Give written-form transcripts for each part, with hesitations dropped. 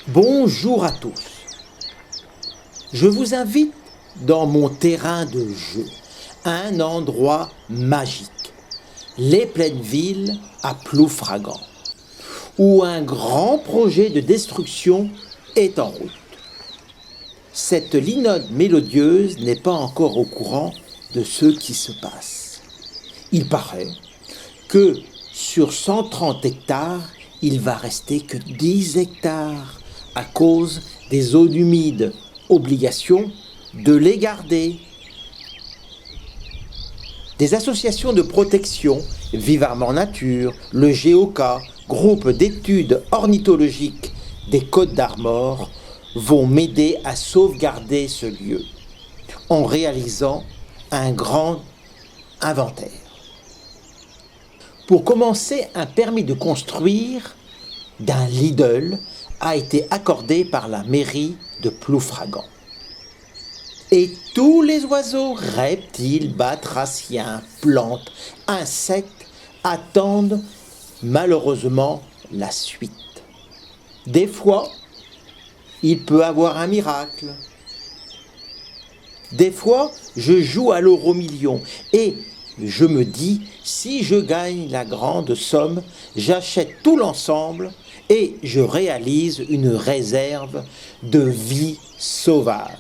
Bonjour à tous. Je vous invite dans mon terrain de jeu, un endroit magique, les Plaines Villes à Ploufragan, où un grand projet de destruction est en route. Cette linode mélodieuse n'est pas encore au courant de ce qui se passe. Il paraît que sur 130 hectares, il va rester que 10 hectares à cause des zones humides. Obligation de les garder. Des associations de protection, Vivement Nature, le GEOCA, groupe d'études ornithologiques des Côtes d'Armor, vont m'aider à sauvegarder ce lieu en réalisant un grand inventaire. Pour commencer, un permis de construire d'un Lidl a été accordé par la mairie de Ploufragan. Et tous les oiseaux, reptiles, batraciens, plantes, insectes attendent malheureusement la suite. Des fois, il peut avoir un miracle. Des fois, je joue à l'euro-million et je me dis, si je gagne la grande somme, j'achète tout l'ensemble et je réalise une réserve de vie sauvage.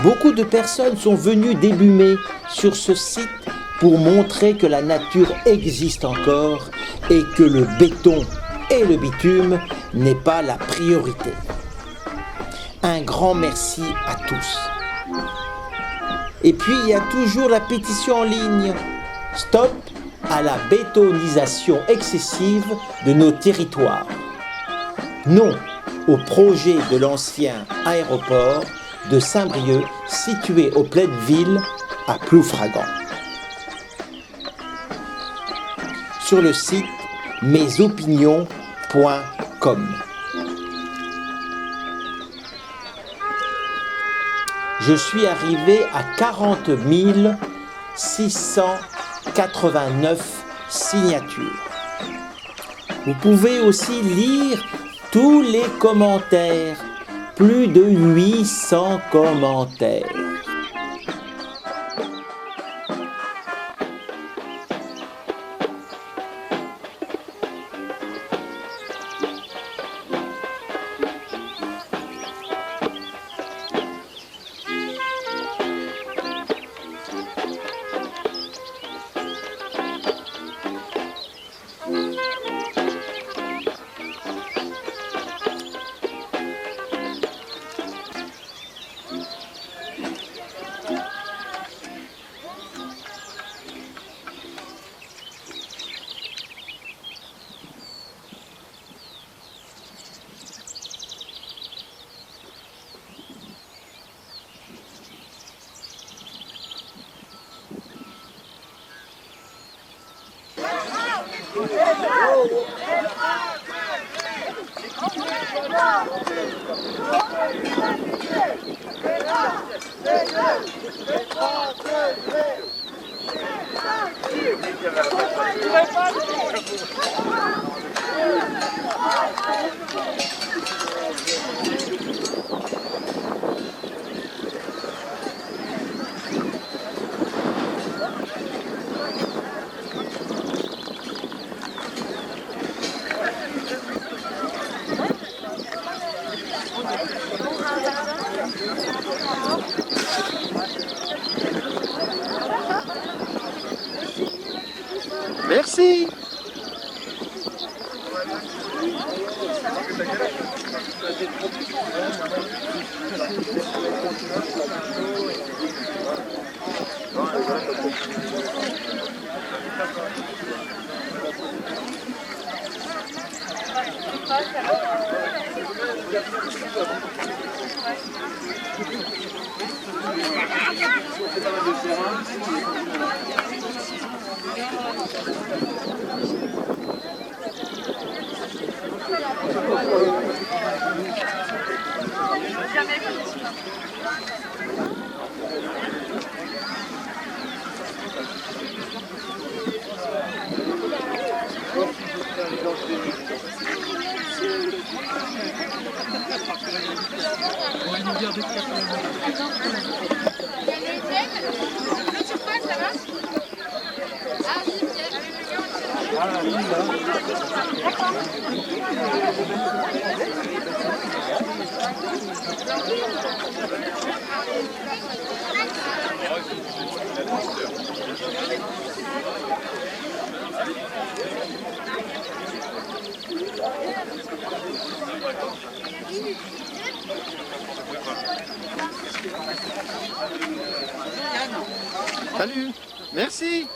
Beaucoup de personnes sont venues délumer sur ce site pour montrer que la nature existe encore et que le béton et le bitume n'est pas la priorité. Un grand merci à tous. Et puis il y a toujours la pétition en ligne. Stop à la bétonisation excessive de nos territoires. Non au projet de l'ancien aéroport de Saint-Brieuc situé aux Plaines Villes à Ploufragan. Sur le site mesopinions.com. Je suis arrivé à 40 689 signatures. Vous pouvez aussi lire tous les commentaires, plus de 800 commentaires. Merci. Salut, merci.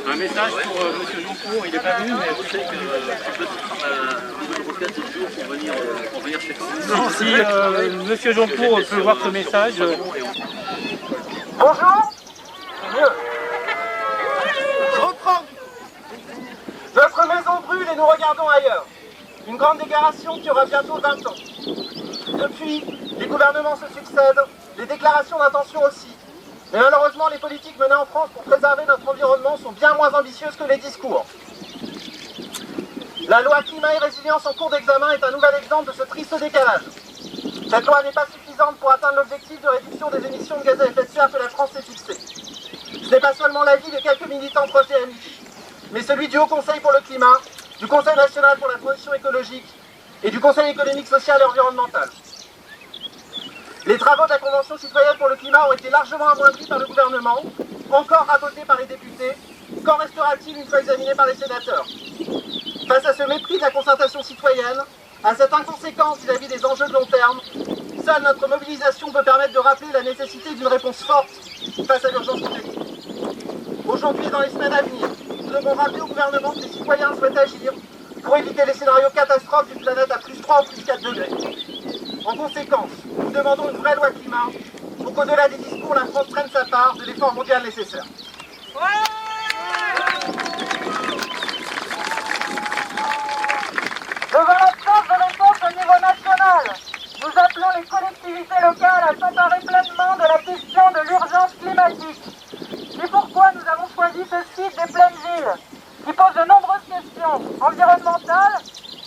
Un message pour Monsieur Joncourt, il n'est pas venu, mais vous savez que tu peux prendre un nouveau repas de jour pour venir chez nous. Non, si Monsieur Joncourt peut voir ce message. Bonjour. Mieux. Je reprends. Notre maison brûle et nous regardons ailleurs. Une grande déclaration qui aura bientôt 20 ans. Depuis, les gouvernements se succèdent, les déclarations d'intention aussi. Mais malheureusement, les politiques menées en France pour préserver notre environnement sont bien moins ambitieuses que les discours. La loi climat et résilience en cours d'examen est un nouvel exemple de ce triste décalage. Cette loi n'est pas suffisante pour atteindre l'objectif de réduction des émissions de gaz à effet de serre que la France s'est fixé. Ce n'est pas seulement l'avis de quelques militants pro-TMI, mais celui du Haut Conseil pour le climat, du Conseil national pour la transition écologique et du Conseil économique, social et environnemental. Les travaux de la Convention citoyenne pour le climat ont été largement amoindris par le gouvernement, encore rabotés par les députés. Qu'en restera-t-il une fois examiné par les sénateurs? Face à ce mépris de la concertation citoyenne, à cette inconséquence vis-à-vis des enjeux de long terme, seule notre mobilisation peut permettre de rappeler la nécessité d'une réponse forte face à l'urgence climatique. Aujourd'hui et dans les semaines à venir, nous devons rappeler au gouvernement que les citoyens souhaitent agir pour éviter les scénarios catastrophes d'une planète à plus 3 ou plus 4 degrés. En conséquence, nous demandons une vraie loi climat pour qu'au-delà des discours, la France prenne sa part de l'effort mondial nécessaire. Devant l'absence de réponse au niveau national, nous appelons les collectivités locales à s'emparer pleinement de la question de l'urgence climatique. C'est pourquoi nous avons choisi ce site des Plaines Villes, qui pose de nombreuses questions environnementales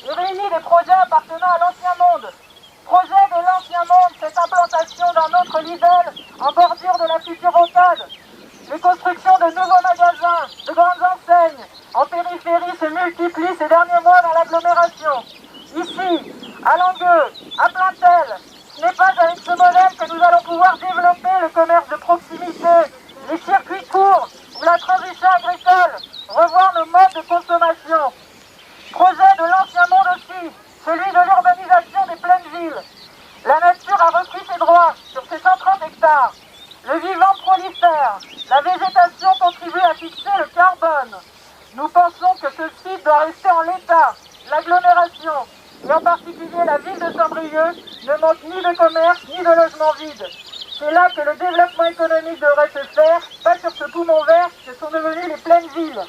et réunit des projets appartenant à l'Ancien Monde. Projet de l'Ancien Monde, cette implantation d'un autre Lidl en bordure de la future rocade. Les constructions de nouveaux magasins, de grandes enseignes, en périphérie se multiplient ces derniers mois dans l'agglomération. Ici, à Langueux, à Plaintel, ce n'est pas avec ce modèle que nous allons pouvoir développer le commerce de proximité, les circuits courts ou la transition agricole, revoir nos modes de consommation. Projet de l'Ancien Monde aussi, celui de l'urbanisation des Plaines Villes. La nature a repris ses droits sur ces 130 hectares. Le vivant prolifère, la végétation contribue à fixer le carbone. Nous pensons que ce site doit rester en l'état. L'agglomération, et en particulier la ville de Saint-Brieuc, ne manque ni de commerce ni de logements vides. C'est là que le développement économique devrait se faire, pas sur ce poumon vert que sont devenues les Plaines Villes.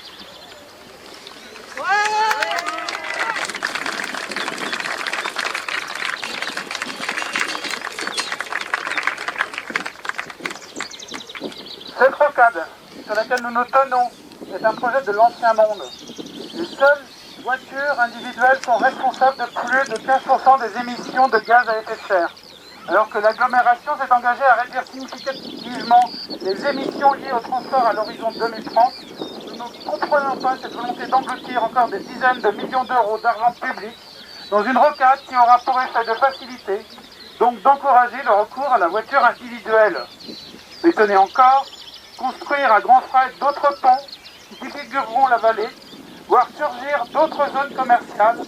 Cette rocade sur laquelle nous nous tenons est un projet de l'Ancien Monde. Les seules voitures individuelles sont responsables de plus de 15% des émissions de gaz à effet de serre, alors que l'agglomération s'est engagée à réduire significativement les émissions liées au transport à l'horizon 2030. Nous ne comprenons pas cette volonté d'engloutir encore des dizaines de millions d'euros d'argent public dans une rocade qui aura pour effet de faciliter, donc d'encourager le recours à la voiture individuelle. Mais tenez encore, construire à grands frais d'autres ponts qui défigureront la vallée, voir surgir d'autres zones commerciales.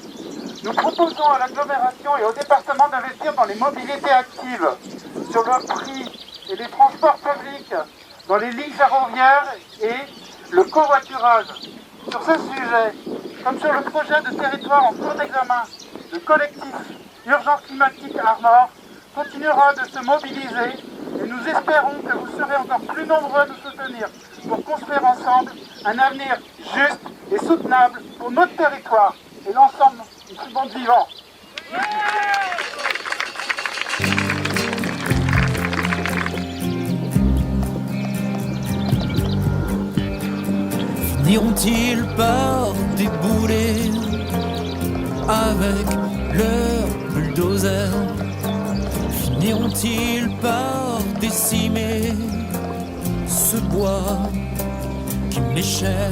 Nous proposons à l'agglomération et au département d'investir dans les mobilités actives, sur le prix et les transports publics, dans les lignes ferroviaires et le covoiturage. Sur ce sujet, comme sur le projet de territoire en cours d'examen, le collectif Urgence climatique Armor continuera de se mobiliser et nous espérons que vous serez encore plus nombreux à nous soutenir pour construire ensemble un avenir juste et soutenable pour notre territoire et l'ensemble du monde vivant. Finiront-ils par débouler avec leur bulldozer finiront-ils par décimer ce bois qui m'est cher?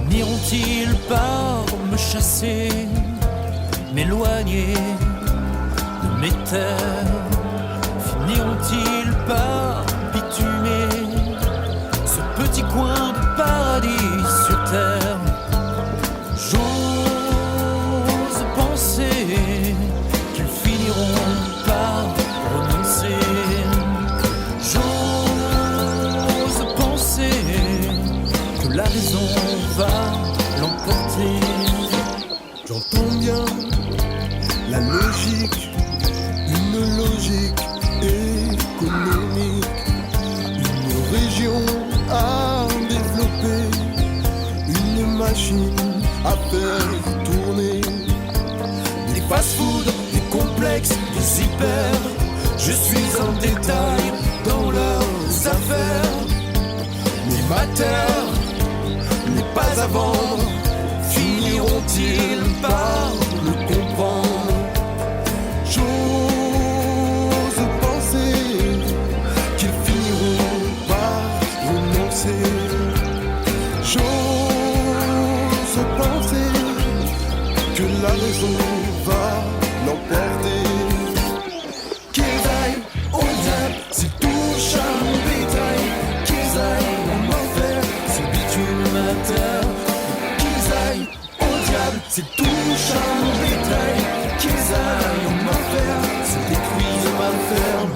Finiront-ils par me chasser, m'éloigner de mes terres? Finiront-ils par bitumer ce petit coin de paradis sur terre? J'ose penser qu'ils finiront par renoncer. J'ose penser que la raison va l'emporter. J'entends bien la logique, une logique économique, une région à développer, une machine à faire tourner. Des fast-food, des complexes, des hyper, je suis un détail dans leurs affaires. Mais ma terre n'est pas à vendre, finiront-ils par le comprendre? J'ose penser qu'ils finiront par renoncer. J'ose penser que la raison va l'emporter. Qu'ils aillent au diable, s'ils touchent à mon bétail. Qu'ils aillent en enfer, s'ils bitument ma terre. Qu'ils aillent au diable, s'ils touchent à mon bétail. Qu'ils aillent en enfer, s'ils détruisent ma ferme.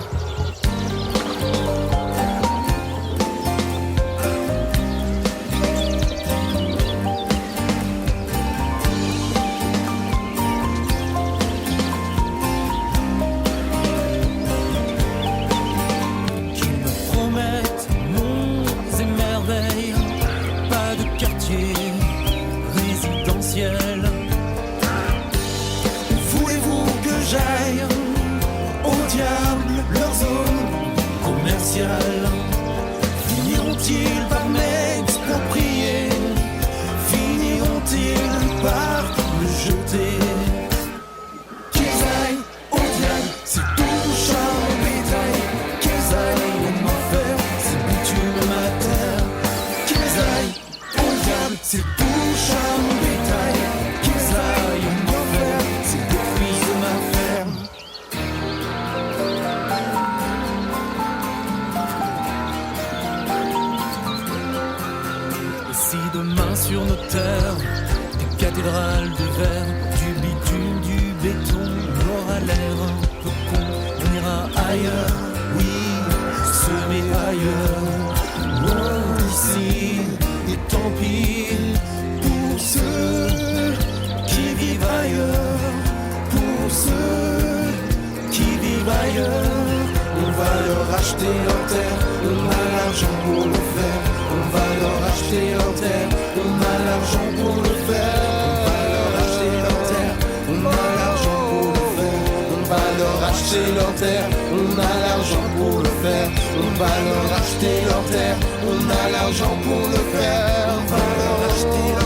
Voulez-vous que j'aille au diable leur zone commerciale? Finiront-ils par m'exproprier? Finiront-ils par me jeter? Qu'ils aillent au diable, s'ils touchent à mon bétail. Qu'ils aillent en enfer, s'ils bitument ma terre. Qu'ils aillent au diable, s'ils touchent à mon bétail. Qu'ils aillent en enfer, s'ils détruisent ma ferme. Et si demain sur nos terres, des cathédrales de verre, du bitume, du béton, on aura l'air un peu con, on ira ailleurs, oui, semer ailleurs, loin d'ici, et tant pis pour ceux qui vivent ailleurs, pour ceux qui vivent ailleurs. On va leur acheter leur terre, on a l'argent pour le faire. On va leur acheter leur terre, on a l'argent pour le faire. On va leur acheter leur terre, on a l'argent pour le faire. On va leur acheter leur terre, on a l'argent pour le faire. On va leur acheter leur terre, on a l'argent pour le faire. On va leur acheter leur